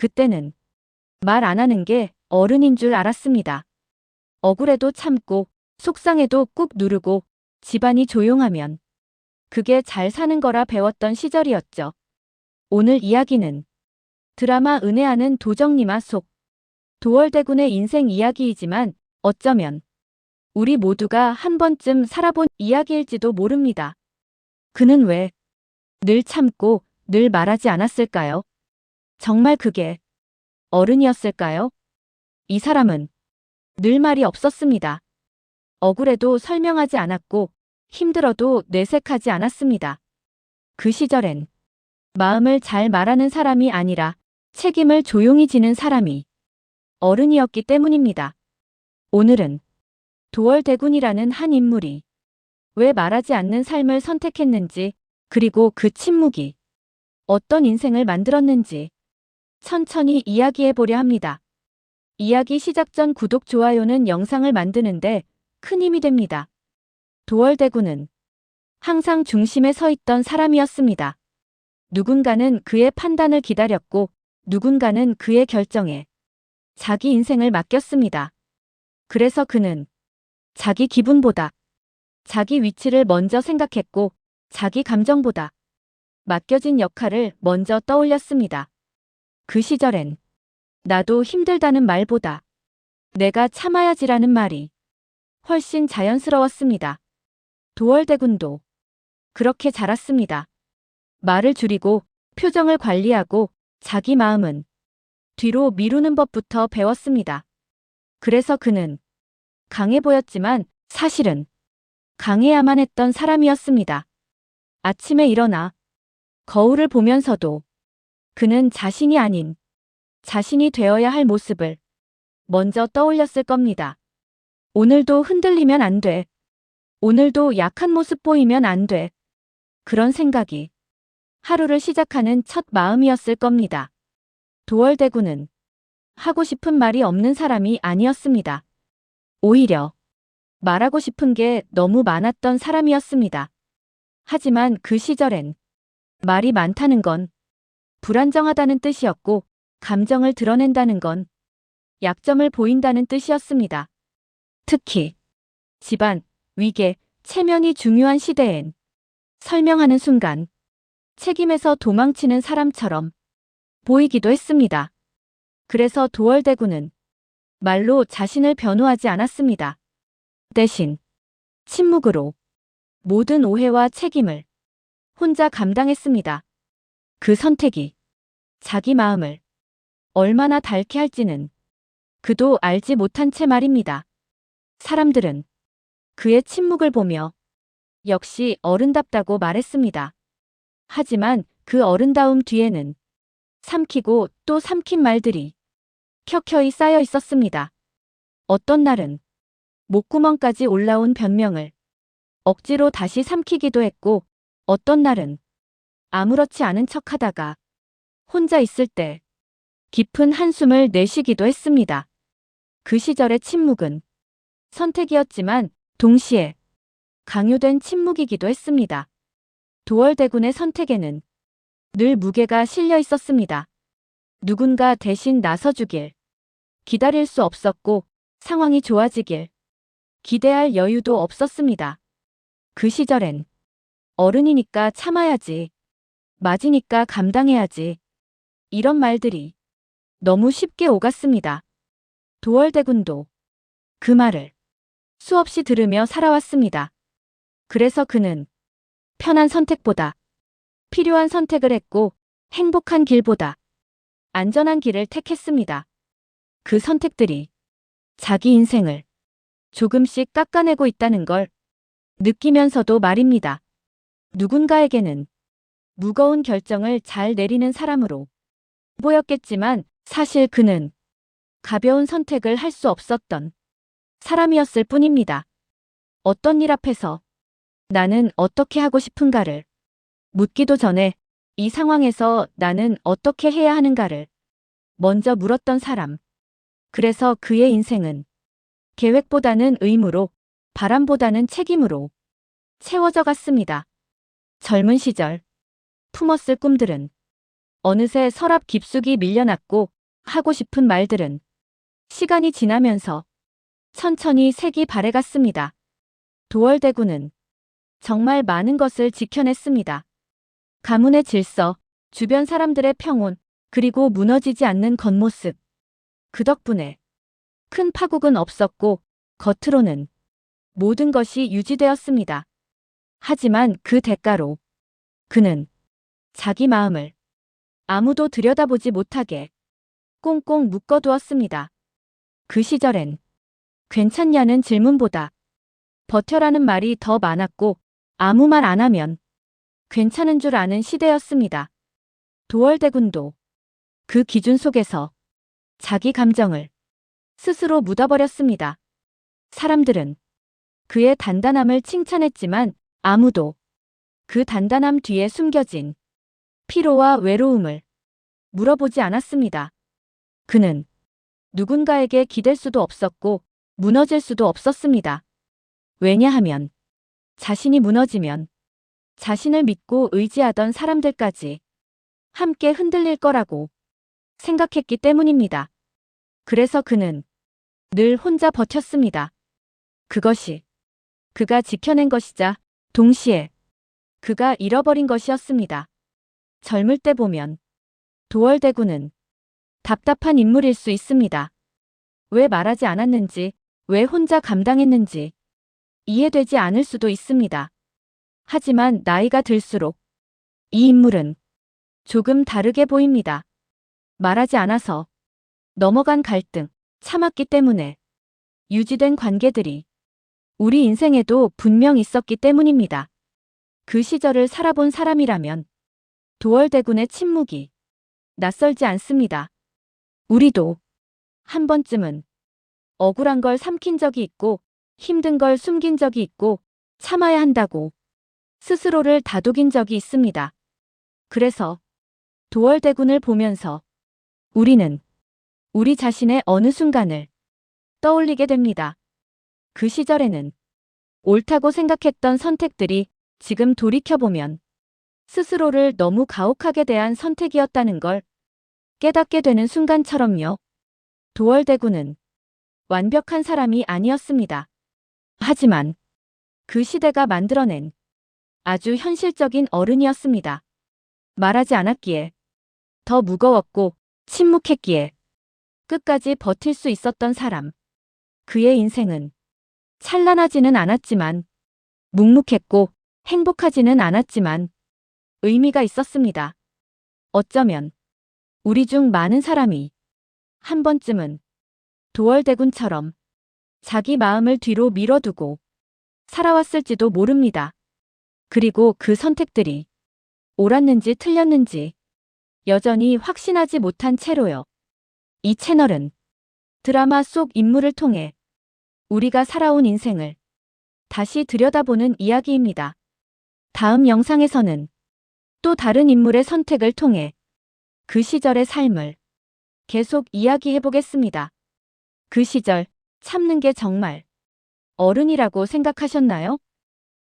그때는 말 안 하는 게 어른인 줄 알았습니다. 억울해도 참고 속상해도 꾹 누르고 집안이 조용하면 그게 잘 사는 거라 배웠던 시절이었죠. 오늘 이야기는 드라마 은혜아는 도정리마 속 도월대군의 인생 이야기이지만 어쩌면 우리 모두가 한 번쯤 살아본 이야기일지도 모릅니다. 그는 왜 늘 참고 늘 말하지 않았을까요? 정말 그게 어른이었을까요? 이 사람은 늘 말이 없었습니다. 억울해도 설명하지 않았고 힘들어도 내색하지 않았습니다. 그 시절엔 마음을 잘 말하는 사람이 아니라 책임을 조용히 지는 사람이 어른이었기 때문입니다. 오늘은 도월대군이라는 한 인물이 왜 말하지 않는 삶을 선택했는지, 그리고 그 침묵이 어떤 인생을 만들었는지 천천히 이야기해보려 합니다. 이야기 시작 전 구독, 좋아요는 영상을 만드는데 큰 힘이 됩니다. 도월대군은 항상 중심에 서 있던 사람이었습니다. 누군가는 그의 판단을 기다렸고 누군가는 그의 결정에 자기 인생을 맡겼습니다. 그래서 그는 자기 기분보다 자기 위치를 먼저 생각했고 자기 감정보다 맡겨진 역할을 먼저 떠올렸습니다. 그 시절엔 나도 힘들다는 말보다 내가 참아야지라는 말이 훨씬 자연스러웠습니다. 도월대군도 그렇게 자랐습니다. 말을 줄이고 표정을 관리하고 자기 마음은 뒤로 미루는 법부터 배웠습니다. 그래서 그는 강해 보였지만 사실은 강해야만 했던 사람이었습니다. 아침에 일어나 거울을 보면서도 그는 자신이 아닌 자신이 되어야 할 모습을 먼저 떠올렸을 겁니다. 오늘도 흔들리면 안 돼. 오늘도 약한 모습 보이면 안 돼. 그런 생각이 하루를 시작하는 첫 마음이었을 겁니다. 도월대군은 하고 싶은 말이 없는 사람이 아니었습니다. 오히려 말하고 싶은 게 너무 많았던 사람이었습니다. 하지만 그 시절엔 말이 많다는 건 불안정하다는 뜻이었고 감정을 드러낸다는 건 약점을 보인다는 뜻이었습니다. 특히 집안, 위계, 체면이 중요한 시대엔 설명하는 순간 책임에서 도망치는 사람처럼 보이기도 했습니다. 그래서 도월대군은 말로 자신을 변호하지 않았습니다. 대신 침묵으로 모든 오해와 책임을 혼자 감당했습니다. 그 선택이 자기 마음을 얼마나 닳게 할지는 그도 알지 못한 채 말입니다. 사람들은 그의 침묵을 보며 역시 어른답다고 말했습니다. 하지만 그 어른다움 뒤에는 삼키고 또 삼킨 말들이 켜켜이 쌓여 있었습니다. 어떤 날은 목구멍까지 올라온 변명을 억지로 다시 삼키기도 했고 어떤 날은 아무렇지 않은 척하다가 혼자 있을 때 깊은 한숨을 내쉬기도 했습니다. 그 시절의 침묵은 선택이었지만 동시에 강요된 침묵이기도 했습니다. 도월대군의 선택에는 늘 무게가 실려 있었습니다. 누군가 대신 나서주길 기다릴 수 없었고 상황이 좋아지길 기대할 여유도 없었습니다. 그 시절엔 어른이니까 참아야지, 맞으니까 감당해야지, 이런 말들이 너무 쉽게 오갔습니다. 도월대군도 그 말을 수없이 들으며 살아왔습니다. 그래서 그는 편한 선택보다 필요한 선택을 했고 행복한 길보다 안전한 길을 택했습니다. 그 선택들이 자기 인생을 조금씩 깎아내고 있다는 걸 느끼면서도 말입니다. 누군가에게는 무거운 결정을 잘 내리는 사람으로 보였겠지만 사실 그는 가벼운 선택을 할 수 없었던 사람이었을 뿐입니다. 어떤 일 앞에서 나는 어떻게 하고 싶은가를 묻기도 전에 이 상황에서 나는 어떻게 해야 하는가를 먼저 물었던 사람. 그래서 그의 인생은 계획보다는 의무로, 바람보다는 책임으로 채워져 갔습니다. 젊은 시절 품었을 꿈들은 어느새 서랍 깊숙이 밀려났고 하고 싶은 말들은 시간이 지나면서 천천히 색이 바래갔습니다. 도월대군은 정말 많은 것을 지켜냈습니다. 가문의 질서, 주변 사람들의 평온, 그리고 무너지지 않는 겉모습. 그 덕분에 큰 파국은 없었고 겉으로는 모든 것이 유지되었습니다. 하지만 그 대가로 그는 자기 마음을 아무도 들여다보지 못하게 꽁꽁 묶어두었습니다. 그 시절엔 괜찮냐는 질문보다 버텨라는 말이 더 많았고 아무 말 안 하면 괜찮은 줄 아는 시대였습니다. 도월대군도 그 기준 속에서 자기 감정을 스스로 묻어버렸습니다. 사람들은 그의 단단함을 칭찬했지만 아무도 그 단단함 뒤에 숨겨진 피로와 외로움을 물어보지 않았습니다. 그는 누군가에게 기댈 수도 없었고 무너질 수도 없었습니다. 왜냐하면 자신이 무너지면 자신을 믿고 의지하던 사람들까지 함께 흔들릴 거라고 생각했기 때문입니다. 그래서 그는 늘 혼자 버텼습니다. 그것이 그가 지켜낸 것이자 동시에 그가 잃어버린 것이었습니다. 젊을 때 보면 도월대군은 답답한 인물일 수 있습니다. 왜 말하지 않았는지, 왜 혼자 감당했는지 이해되지 않을 수도 있습니다. 하지만 나이가 들수록 이 인물은 조금 다르게 보입니다. 말하지 않아서 넘어간 갈등, 참았기 때문에 유지된 관계들이 우리 인생에도 분명 있었기 때문입니다. 그 시절을 살아본 사람이라면 도월대군의 침묵이 낯설지 않습니다. 우리도 한 번쯤은 억울한 걸 삼킨 적이 있고 힘든 걸 숨긴 적이 있고 참아야 한다고 스스로를 다독인 적이 있습니다. 그래서 도월대군을 보면서 우리는 우리 자신의 어느 순간을 떠올리게 됩니다. 그 시절에는 옳다고 생각했던 선택들이 지금 돌이켜보면 스스로를 너무 가혹하게 대한 선택이었다는 걸 깨닫게 되는 순간처럼요. 도월대군은 완벽한 사람이 아니었습니다. 하지만 그 시대가 만들어낸 아주 현실적인 어른이었습니다. 말하지 않았기에 더 무거웠고 침묵했기에 끝까지 버틸 수 있었던 사람. 그의 인생은 찬란하지는 않았지만 묵묵했고 행복하지는 않았지만 의미가 있었습니다. 어쩌면 우리 중 많은 사람이 한 번쯤은 도월대군처럼 자기 마음을 뒤로 밀어두고 살아왔을지도 모릅니다. 그리고 그 선택들이 옳았는지 틀렸는지 여전히 확신하지 못한 채로요. 이 채널은 드라마 속 인물을 통해 우리가 살아온 인생을 다시 들여다보는 이야기입니다. 다음 영상에서는 또 다른 인물의 선택을 통해 그 시절의 삶을 계속 이야기해 보겠습니다. 그 시절 참는 게 정말 어른이라고 생각하셨나요?